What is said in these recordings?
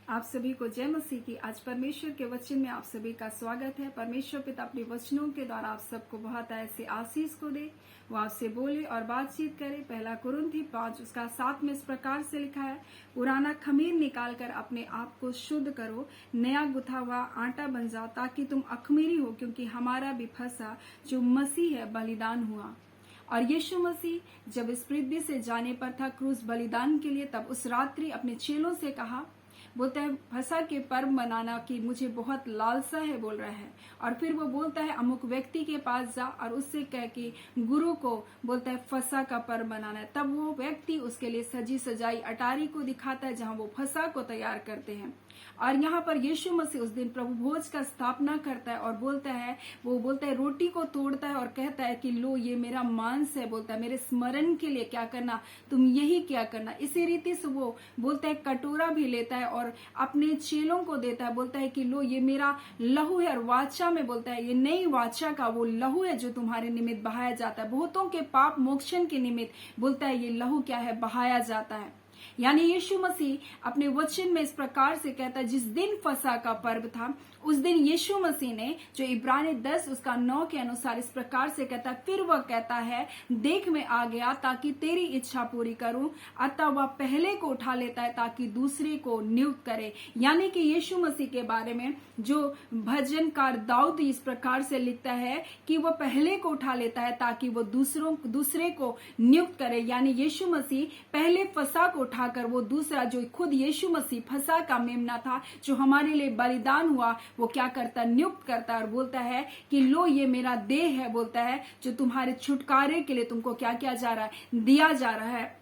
आप सभी को जय मसीह की। आज परमेश्वर के वचन में आप सभी का स्वागत है। परमेश्वर पिता अपने वचनों के द्वारा आप सबको बहुत ऐसे आशीष को दे, वो आपसे बोले और बातचीत करे। पहला कुरिन्थी 5 उसका 7 में इस प्रकार से लिखा है, पुराना खमीर निकालकर अपने आप को शुद्ध करो, नया गुथा हुआ आटा बन जाओ, ताकि तुम अखमीरी हो, क्योंकि हमारा भी फंसा जो मसीह है बलिदान हुआ। और यीशु मसीह जब इस पृथ्वी से जाने पर था क्रूस बलिदान के लिए, तब उस रात्रि अपने चेलों से कहा, बोलता है फसह के पर्व मनाना की मुझे बहुत लालसा है, बोल रहा है। और फिर वो बोलता है अमुक व्यक्ति के पास जा और उससे कह कि गुरु को बोलता है फसह का पर्व मनाना है। तब वो व्यक्ति उसके लिए सजी सजाई अटारी को दिखाता है जहां वो फसह को तैयार करते हैं। और यहाँ पर यीशु मसीह उस दिन प्रभु भोज का स्थापना करता है और बोलता है, वो बोलता है रोटी को तोड़ता है और कहता है कि लो ये मेरा मांस है, बोलता है मेरे स्मरण के लिए क्या करना, तुम यही क्या करना। इसी रीति से वो बोलता है कटोरा भी लेता है और अपने चेलों को देता है, बोलता है कि लो ये मेरा लहू है। और वाचा में बोलता है ये नई वाचा का वो लहू है जो तुम्हारे निमित्त बहाया जाता है, बहुतों के पाप मोक्षण के निमित्त बोलता है ये लहू क्या है, बहाया जाता है। यानी यीशु मसीह अपने वचन में इस प्रकार से कहता है, जिस दिन फसह का पर्व था उस दिन यीशु मसीह ने, जो इब्रानी 10 उसका 9 के अनुसार इस प्रकार से कहता है, फिर वह कहता है देख मैं आ गया ताकि तेरी इच्छा पूरी करूं। अतः वह पहले को उठा लेता है ताकि दूसरे को नियुक्त करे। यानी कि यीशु मसीह के बारे में जो भजनकार दाऊद इस प्रकार से लिखता है कि वह पहले को उठा लेता है ताकि वो दूसरे को नियुक्त करे। यानी यीशु मसीह पहले फसह को उठाकर वो दूसरा जो खुद यीशु मसीह फसह का मेमना था जो हमारे लिए बलिदान हुआ, वो क्या करता, नियुक्त करता है और बोलता है कि लो ये मेरा देह है, बोलता है जो तुम्हारे छुटकारे के लिए तुमको क्या किया जा रहा है, दिया जा रहा है।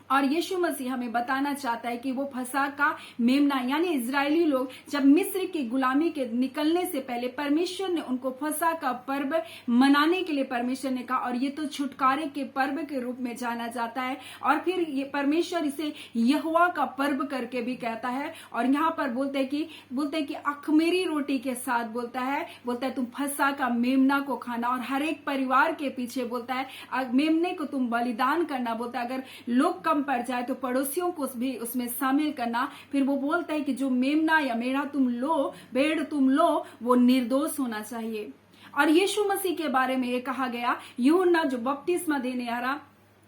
और यीशु मसीह हमें बताना चाहता है कि वो फसह का मेमना, यानी इजरायली लोग जब मिस्र की गुलामी के निकलने से पहले परमेश्वर ने उनको फसह का पर्व मनाने के लिए परमेश्वर ने कहा, और ये तो छुटकारे के पर्व के रूप में जाना जाता है। और फिर ये परमेश्वर इसे यहोवा का पर्व करके भी कहता है। और यहाँ पर बोलते हैं कि अखमीरी रोटी के साथ बोलता है तुम फसह का मेमना को खाना, और हर एक परिवार के पीछे बोलता है मेमने को तुम बलिदान करना। बोलता है अगर लोग कम पड़ जाए तो पड़ोसियों को भी उसमें शामिल करना। फिर वो बोलता है कि जो मेमना या मेढ़ा तुम लो, भेड़ तुम लो, वो निर्दोष होना चाहिए। और यीशु मसीह के बारे में ये कहा गया, यूहन्ना जो बपतिस्मा देने आ रहा,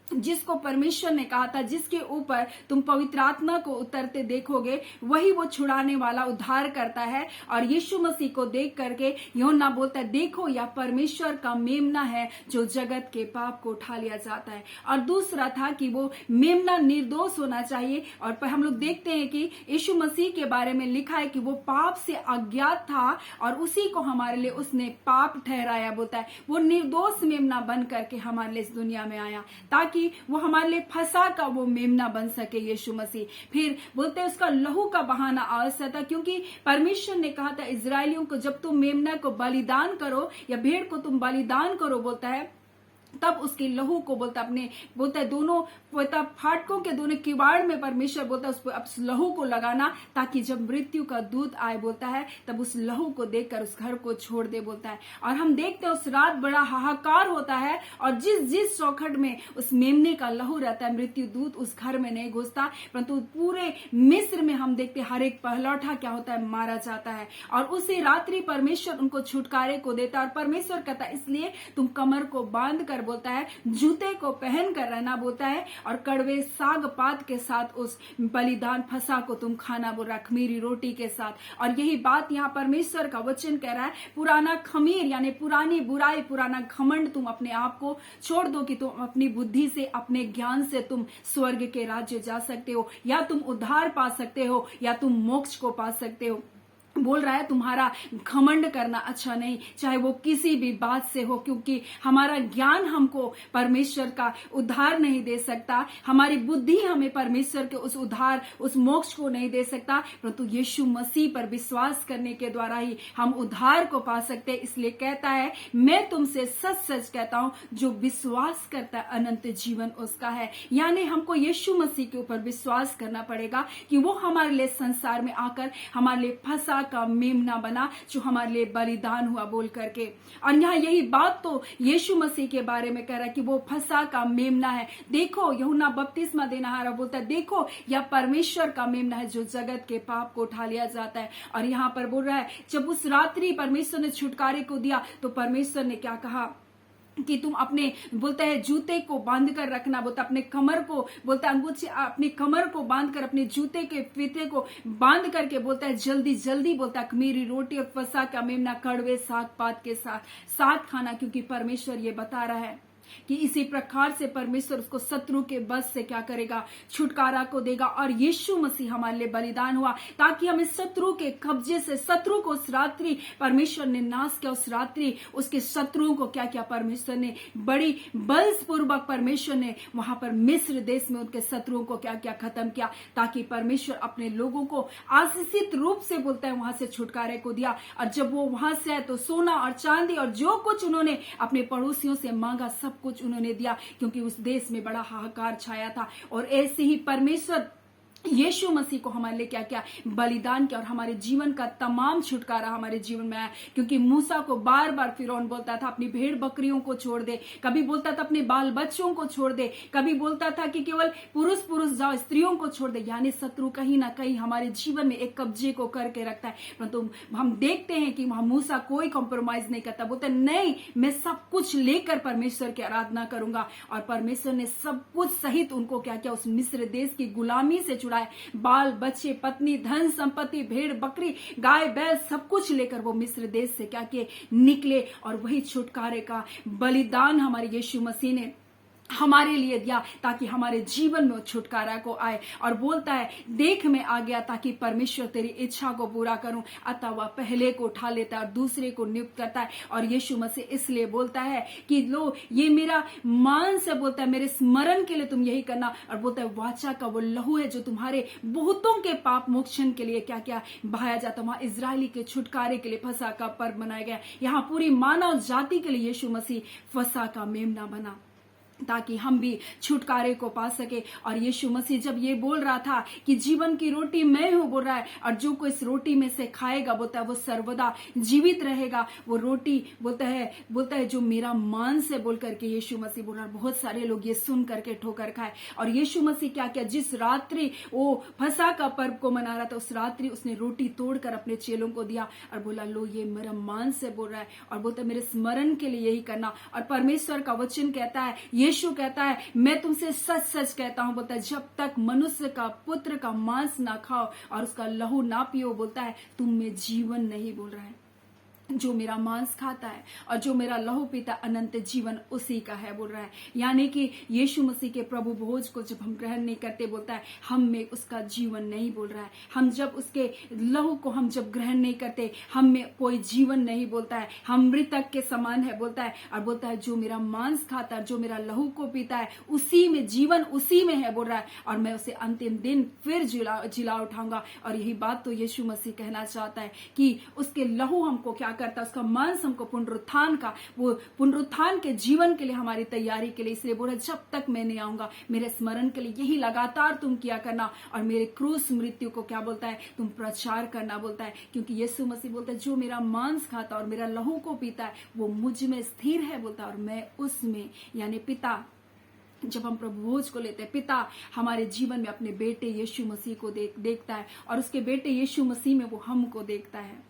जिसको परमेश्वर ने कहा था जिसके ऊपर तुम पवित्र आत्मा को उतरते देखोगे, वही वो छुड़ाने वाला उद्धार करता है। और यीशु मसीह को देख करके यूहन्ना बोलता है देखो यह परमेश्वर का मेमना है जो जगत के पाप को उठा लिया जाता है। और दूसरा था कि वो मेमना निर्दोष होना चाहिए। और हम लोग देखते हैं कि यीशु मसीह के बारे में लिखा है कि वो पाप से अज्ञात था और उसी को हमारे लिए उसने पाप ठहराया। बोलता है वो निर्दोष मेमना बन करके हमारे लिए इस दुनिया में आया ताकि वो हमारे लिए फसह का वो मेमना बन सके यीशु मसीह। फिर बोलते हैं उसका लहू का बहाना आवश्यक था, क्योंकि परमेश्वर ने कहा था इजरायलियों को जब तुम मेमना को बलिदान करो या भेड़ को तुम बलिदान करो, बोलता है तब उसके लहू को बोलता है दोनों फाटकों के दोनों किवाड़ में परमेश्वर बोलता है उस लहू को लगाना, ताकि जब मृत्यु का दूत आए बोलता है तब उस लहू को देखकर उस घर को छोड़ दे, बोलता है। और हम देखते हैं उस रात बड़ा हाहाकार होता है और जिस चौखट में उस मेमने का लहू रहता है मृत्यु दूत उस घर में नहीं घुसता, परंतु पूरे मिस्र में हम देखते हर एक पहलौठा क्या होता है, मारा जाता है। और उसी रात्रि परमेश्वर उनको छुटकारे को देता है। और परमेश्वर कहता है इसलिए तुम कमर को बांध कर, बोलता है जूते को पहन कर रहना, बोलता है, और कड़वे साग पात के साथ उस बलिदान फसह को तुम खाना, बोल रहा खमीरी रोटी के साथ। और यही बात यहाँ परमेश्वर का वचन कह रहा है, पुराना खमीर यानी पुरानी बुराई, पुराना घमंड तुम अपने आप को छोड़ दो कि तुम अपनी बुद्धि से, अपने ज्ञान से तुम स्वर्ग के राज्य जा सकते हो, या तुम उद्धार पा सकते हो, या तुम मोक्ष को पा सकते हो। बोल रहा है तुम्हारा घमंड करना अच्छा नहीं, चाहे वो किसी भी बात से हो, क्योंकि हमारा ज्ञान हमको परमेश्वर का उद्धार नहीं दे सकता, हमारी बुद्धि हमें परमेश्वर के उस उद्धार, उस मोक्ष को नहीं दे सकता, परंतु यीशु मसीह पर विश्वास करने के द्वारा ही हम उद्धार को पा सकते हैं। इसलिए कहता है मैं तुमसे सच सच कहता हूं जो विश्वास करता है अनंत जीवन उसका है। यानी हमको यीशु मसीह के ऊपर विश्वास करना पड़ेगा कि वो हमारे लिए संसार में आकर हमारे लिए फसह का मेमना बना जो हमारे लिए बलिदान हुआ बोल करके। और यहाँ यही बात तो यीशु मसीह के बारे में कह रहा है कि वो फसह का मेमना है। देखो यूहन्ना बपतिस्मा देनेहारा बोलता है, देखो यह परमेश्वर का मेमना है जो जगत के पाप को उठा लिया जाता है। और यहाँ पर बोल रहा है जब उस रात्रि परमेश्वर ने छुटकारे को दिया तो परमेश्वर ने क्या कहा कि तुम अपने बोलता है जूते को बांध कर रखना, बोलता अपने कमर को, बोलता अंगूठे अपने कमर को बांध कर अपने जूते के फीते को बांध करके बोलता है जल्दी जल्दी बोलता है मेरी रोटी और फसह का मेमना कड़वे साग पात के साथ खाना, क्योंकि परमेश्वर ये बता रहा है कि इसी प्रकार से परमेश्वर उसको शत्रु के बस से क्या करेगा, छुटकारा को देगा। और यीशु मसीह हमारे लिए बलिदान हुआ ताकि हमें शत्रु के कब्जे से, शत्रु को उस रात्रि परमेश्वर ने नाश किया, उस रात्रि उसके शत्रुओं को क्या किया परमेश्वर ने, बड़ी बलपूर्वक परमेश्वर ने वहां पर मिस्र देश में उनके शत्रुओं को क्या किया, खत्म किया, ताकि परमेश्वर अपने लोगों को आशीषित रूप से बोलता है वहां से छुटकारे को दिया। और जब वो वहां से आए तो सोना और चांदी और जो कुछ उन्होंने अपने पड़ोसियों से मांगा सब कुछ उन्होंने दिया, क्योंकि उस देश में बड़ा हाहाकार छाया था। और ऐसे ही परमेश्वर यीशु मसीह को हमारे लिए क्या क्या बलिदान किया और हमारे जीवन का तमाम छुटकारा हमारे जीवन में आया। क्योंकि मूसा को बार बार फिरौन बोलता था अपनी भेड़ बकरियों को छोड़ दे, कभी बोलता था अपने बाल बच्चों को छोड़ दे, कभी बोलता था कि केवल पुरुष पुरुष जाओ, स्त्रियों को छोड़ दे। यानी शत्रु कहीं ना कहीं हमारे जीवन में एक कब्जे को करके रखता है। परंतु हम देखते हैं कि वहां मूसा कोई कॉम्प्रोमाइज नहीं करता, बोलता नहीं मैं सब कुछ लेकर परमेश्वर की आराधना करूंगा। और परमेश्वर ने सब कुछ सहित उनको क्या किया, उस मिस्र देश की गुलामी से बाल बच्चे, पत्नी, धन संपत्ति, भेड़ बकरी, गाय बैल सब कुछ लेकर वो मिस्र देश से क्या किए, निकले। और वही छुटकारे का बलिदान हमारे यीशु मसीह ने हमारे लिए दिया ताकि हमारे जीवन में छुटकारा को आए। और बोलता है देख मैं आ गया ताकि परमेश्वर तेरी इच्छा को पूरा करूं। अतः वह पहले को उठा लेता है और दूसरे को नियुक्त करता है। और यीशु मसीह इसलिए बोलता है कि लो ये मेरा मांस है, बोलता है मेरे स्मरण के लिए तुम यही करना। और बोलता है वाचा का वो लहू है जो तुम्हारे बहुतों के पाप मोक्षण के लिए क्या क्या बहाया जाता है। वहां इजरायली के छुटकारे के लिए फसह का पर्व मनाया गया। यहाँ पूरी मानव जाति के लिए यीशु मसीह फसह का मेमना बना ताकि हम भी छुटकारे को पा सके। और यीशु मसीह जब ये बोल रहा था कि जीवन की रोटी मैं हूं, बोल रहा है, और जो कोई इस रोटी में से खाएगा बोलता है वो सर्वदा जीवित रहेगा। वो रोटी बोलता है जो मेरा मांस है बोल करके यीशु मसीह बोल रहा है। बहुत सारे लोग ये सुन करके ठोकर खाए। और यीशु मसीह क्या किया, जिस रात्रि वो फसह का पर्व को मना रहा था उस रात्रि उसने रोटी तोड़कर अपने चेलों को दिया और बोला लो ये मेरा मांस है बोल रहा है। और बोलता है मेरे स्मरण के लिए यही करना। और परमेश्वर का वचन कहता है, यीशु कहता है मैं तुमसे सच सच कहता हूं, बोलता है जब तक मनुष्य का पुत्र का मांस ना खाओ और उसका लहू ना पियो, बोलता है तुम में जीवन नहीं, बोल रहा है। जो मेरा मांस खाता है और जो मेरा लहू पीता अनंत जीवन उसी का है, बोल रहा है। यानी कि यीशु मसीह के प्रभु भोज को जब हम ग्रहण नहीं करते, बोलता है हम में उसका जीवन नहीं, बोल रहा है। हम जब उसके लहू को हम जब ग्रहण नहीं करते हम में कोई जीवन नहीं, बोलता है। हम मृतक के समान है, बोलता है। और बोलता है जो मेरा मांस खाता है, जो मेरा लहू को पीता है, उसी में जीवन उसी में है, बोल रहा है। और मैं उसे अंतिम दिन फिर जिला उठाऊंगा। और यही बात तो यीशु मसीह कहना चाहता है कि उसके लहू हमको क्या करता है, उसका मांस हमको पुनरुत्थान का, वो पुनरुत्थान के जीवन के लिए हमारी तैयारी के लिए। इसलिए बोला जब तक मैं नहीं आऊंगा मेरे स्मरण के लिए यही लगातार तुम किया करना। और मेरे क्रूस मृत्यु को क्या बोलता है, तुम प्रचार करना, बोलता है। क्योंकि यीशु मसीह बोलता है जो मेरा मांस खाता और मेरा लहू को पीता है वो मुझ में स्थिर है, बोलता है, और मैं उसमें। यानी पिता, जब हम प्रभु भोज को लेते हैं, पिता हमारे जीवन में अपने बेटे यीशु मसीह को देखता है और उसके बेटे यीशु मसीह में वो हमको देखता है।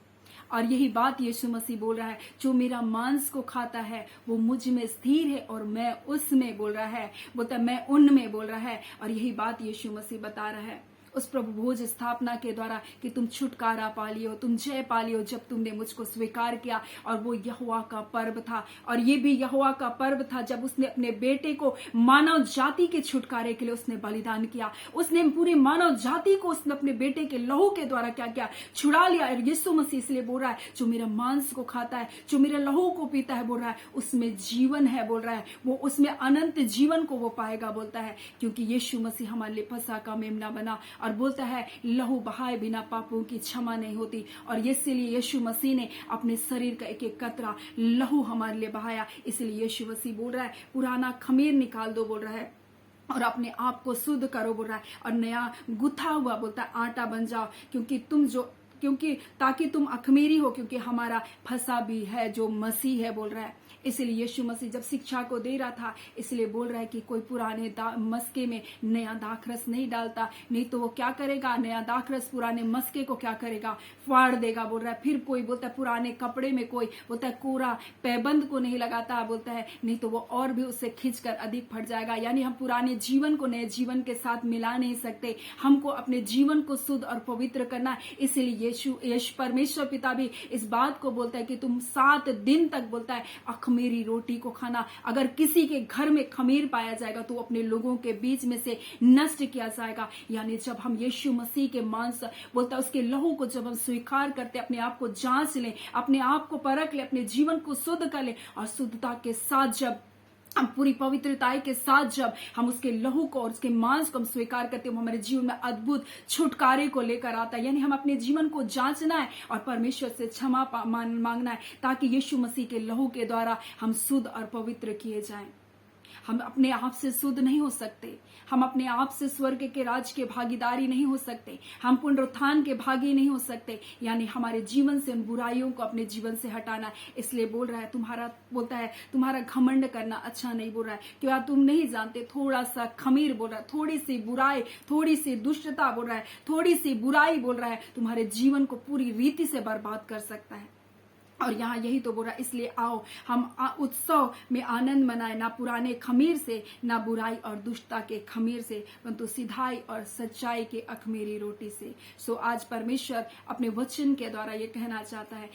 और यही बात यीशु मसीह बोल रहा है, जो मेरा मांस को खाता है वो मुझ में स्थिर है और मैं उसमें, बोल रहा है। बोलता है मैं उनमें, बोल रहा है। और यही बात यीशु मसीह बता रहा है उस प्रभु भोज स्थापना के द्वारा कि तुम छुटकारा पा लियो, तुम जय पा लियो जब तुमने मुझको स्वीकार किया। और वो यहोवा का पर्व था। और ये भी यहोवा का पर्व था जब उसने अपने बेटे को मानव जाति के छुटकारे के लिए उसने बलिदान किया। उसने पूरी मानव जाति को उसने अपने बेटे के लहू के द्वारा क्या किया, छुड़ा लिया। और यीशु मसीह इसलिए बोल रहा है जो मेरा मांस को खाता है, जो मेरे लहू को पीता है, बोल रहा है उसमें जीवन है, बोल रहा है। वो उसमें अनंत जीवन को वो पाएगा, बोलता है। क्योंकि यीशु मसीह हमारे लिए फसह का मेमना बना। और बोलता है लहू बहाए बिना पापों की क्षमा नहीं होती। और इसीलिए यीशु मसीह ने अपने शरीर का एक एक कतरा लहू हमारे लिए बहाया। इसलिए यीशु मसीह बोल रहा है पुराना खमीर निकाल दो, बोल रहा है, और अपने आप को शुद्ध करो, बोल रहा है, और नया गुथा हुआ, बोलता है, आटा बन जाओ। क्योंकि तुम जो क्योंकि ताकि तुम अखमीरी हो, क्योंकि हमारा फंसा भी है जो मसीह है बोल रहा है। इसलिए यीशु मसीह जब शिक्षा को दे रहा था, इसलिए बोल रहा है कि कोई पुराने मस्के में नया दाखरस नहीं डालता, नहीं तो वो क्या करेगा, नया दाखरस पुराने मस्के को क्या करेगा, फाड़ देगा बोल रहा है। फिर कोई बोलता है पुराने कपड़े में कोई बोलता है कोरा पैबंद को नहीं लगाता, बोलता है नहीं तो वो और भी उससे खींचकर अधिक फट जाएगा। यानी हम पुराने जीवन को नए जीवन के साथ मिला नहीं सकते, हमको अपने जीवन को शुद्ध और पवित्र करना। इसलिए यीशु परमेश्वर पिता भी इस बात को बोलता है कि तुम 7 दिन तक बोलता है खमीरी रोटी को खाना। अगर किसी के घर में खमीर पाया जाएगा तो अपने लोगों के बीच में से नष्ट किया जाएगा। यानी जब हम यीशु मसीह के मांस बोलता है उसके लहू को जब हम स्वीकार करते, अपने आप को जांच लें, अपने आप को परख लें, अपने जीवन को शुद्ध कर लें, और शुद्धता के साथ जब हम पूरी पवित्रता के साथ जब हम उसके लहू को और उसके मांस को हम स्वीकार करते हैं, हमारे जीवन में अद्भुत छुटकारे को लेकर आता है। यानी हम अपने जीवन को जांचना है और परमेश्वर से क्षमा मांगना है, ताकि यीशु मसीह के लहू के द्वारा हम शुद्ध और पवित्र किए जाएं। हम अपने आप से शुद्ध नहीं हो सकते, हम अपने आप से स्वर्ग के राज के भागीदारी नहीं हो सकते, हम पुनरुत्थान के भागी नहीं हो सकते। यानी हमारे जीवन से उन बुराइयों को अपने जीवन से हटाना है। इसलिए बोल रहा है तुम्हारा घमंड करना अच्छा नहीं, बोल रहा है क्या तुम नहीं जानते, थोड़ा सा खमीर बोल रहा है, थोड़ी सी बुराई, थोड़ी सी दुष्टता बोल रहा है, थोड़ी सी बुराई बोल रहा है तुम्हारे जीवन को पूरी रीति से बर्बाद कर सकता है। और यहाँ यही तो बोल रहा है, इसलिए आओ हम उत्सव में आनंद मनाए, ना पुराने खमीर से, ना बुराई और दुष्टता के खमीर से, परंतु सिधाई और सच्चाई के अखमीरी रोटी से। सो आज परमेश्वर अपने वचन के द्वारा ये कहना चाहता है,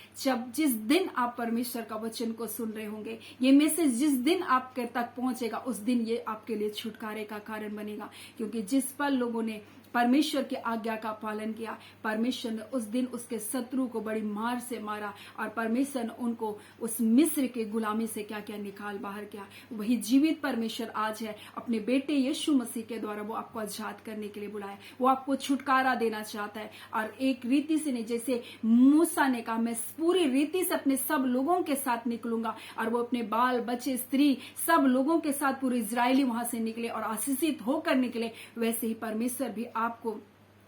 जिस दिन आप परमेश्वर का वचन को सुन रहे होंगे, ये मैसेज जिस दिन आपके तक पहुंचेगा, उस दिन ये आपके लिए छुटकारे का कारण बनेगा। क्योंकि जिस पल लोगों ने परमेश्वर की आज्ञा का पालन किया, परमेश्वर ने उस दिन उसके शत्रु को बड़ी मार से मारा, और परमेश्वर ने उनको उस मिस्र के गुलामी से क्या क्या निकाल बाहर किया। वही जीवित परमेश्वर आज है, अपने बेटे यीशु मसीह के द्वारा वो आपको आजाद करने के लिए बुलाया, वो आपको छुटकारा देना चाहता है। और एक रीति से नहीं, जैसे मूसा ने कहा मैं पूरी रीति से अपने सब लोगों के साथ निकलूंगा, और वो अपने बाल बच्चे स्त्री सब लोगों के साथ पूरे इजरायली वहां से निकले और आशीषित होकर निकले, वैसे ही परमेश्वर भी आपको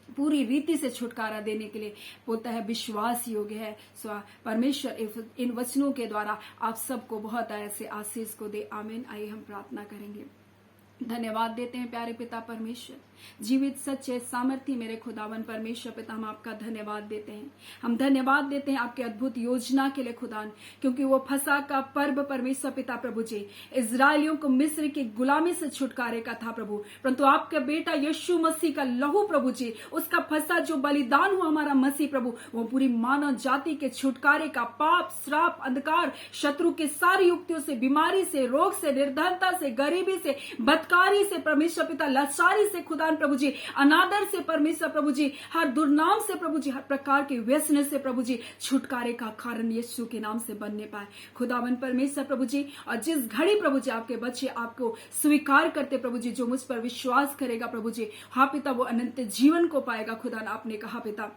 पूरी रीति से छुटकारा देने के लिए बोलता है, विश्वास योग्य है। सो परमेश्वर इन वचनों के द्वारा आप सबको बहुत ऐसे आशीष को दे। आमीन। आइए हम प्रार्थना करेंगे। धन्यवाद देते हैं प्यारे पिता परमेश्वर, जीवित सच्चे सामर्थी मेरे खुदावन परमेश्वर पिता, हम आपका धन्यवाद देते हैं। हम धन्यवाद देते हैं आपके अद्भुत योजना के लिए खुदान, क्योंकि वो फसह का पर्व परमेश्वर पिता प्रभु जी इजरायलियों को मिस्र की गुलामी से छुटकारे का था प्रभु, परंतु आपका बेटा यीशु मसीह का लहू प्रभु जी, उसका फसह जो बलिदान हुआ हमारा मसीह प्रभु, वो पूरी मानव जाति के छुटकारे का, पाप श्राप अंधकार शत्रु के सारी युक्तियों से, बीमारी से, रोग से, निर्धनता से, गरीबी से, बदकारी से परमेश्वर पिता, लाचारी से खुदा प्रभु जी, अनादर से परमेश्वर प्रभु जी, हर दुर्नाम से प्रभु जी, हर प्रकार के व्यसन से प्रभु जी, छुटकारे का कारण यीशु के नाम से बनने पाए खुदावन परमेश्वर प्रभु जी। और जिस घड़ी प्रभु जी आपके बच्चे आपको स्वीकार करते प्रभु जी, जो मुझ पर विश्वास करेगा प्रभु जी, हाँ पिता, वो अनंत जीवन को पाएगा खुदा। आपने कहा पिता,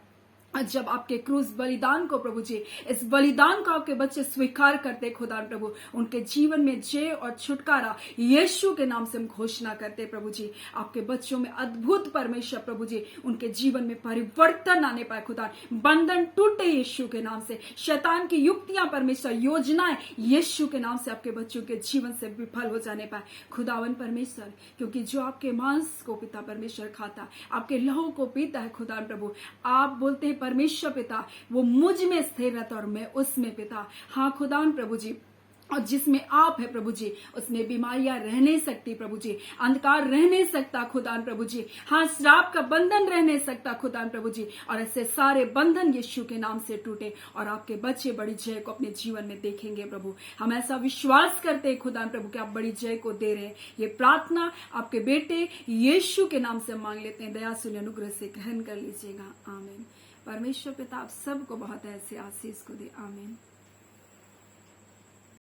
जब आपके क्रूस बलिदान को प्रभु जी, इस बलिदान को आपके बच्चे स्वीकार करते खुदा प्रभु, उनके जीवन में जय और छुटकारा यीशु के नाम से हम घोषणा करते प्रभु जी। आपके बच्चों में अद्भुत परमेश्वर प्रभु जी, उनके जीवन में परिवर्तन आने पाए खुदा, बंधन टूटे यीशु के नाम से, शैतान की युक्तियां परमेश्वर, योजनाएं यीशु के नाम से आपके बच्चों के जीवन से विफल हो जाने पाए खुदावन परमेश्वर। क्योंकि जो आपके मांस को पिता परमेश्वर खाता, आपके लहू को पीता है खुदा प्रभु, आप बोलते हैं परमेश्वर पिता, वो मुझ में स्थिर रहता और मैं उसमें पिता। हाँ खुदावन प्रभु जी, और जिसमें आप है प्रभु जी, उसमें बीमारियां रह नहीं सकती प्रभु जी, अंधकार रह नहीं सकता खुदान प्रभु जी, हाँ श्राप का बंधन रह नहीं सकता खुदान प्रभु जी। और ऐसे सारे बंधन यीशु के नाम से टूटे और आपके बच्चे बड़ी जय को अपने जीवन में देखेंगे प्रभु। हम ऐसा विश्वास करते हैं खुदान प्रभु कि आप बड़ी जय को दे रहे हैं। ये प्रार्थना आपके बेटे यीशु के नाम से मांग लेते हैं, दया सुन अनुग्रह से ग्रहण कर लीजिएगा। आमीन। परमेश्वर पिता आप सबको बहुत ऐसे आशीष को दे। आमीन।